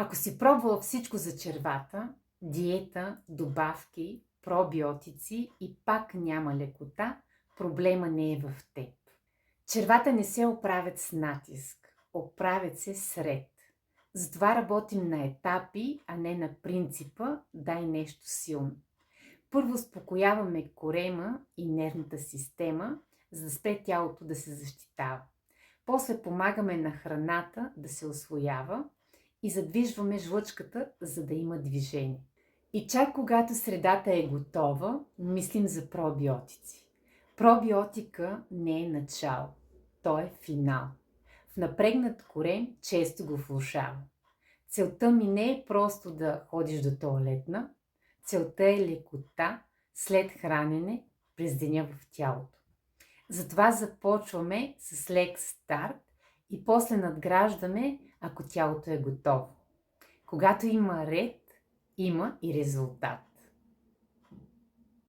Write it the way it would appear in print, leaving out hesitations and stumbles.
Ако си пробвала всичко за червата, диета, добавки, пробиотици и пак няма лекота, проблема не е в теб. Червата не се оправят с натиск, оправят се с ред. Затова работим на етапи, а не на принципа «дай нещо силно». Първо успокояваме корема и нервната система, за да спре тялото да се защитава. После помагаме на храната да се усвоява и задвижваме жлъчката, за да има движение. И чак когато средата е готова, мислим за пробиотици. Пробиотика не е начало, то е финал. В напрегнат корем често го влошава. Целта ми не е просто да ходиш до тоалетна, целта е лекота след хранене през деня в тялото. Затова започваме с лек старт и после надграждаме, ако тялото е готово. Когато има ред, има и резултат.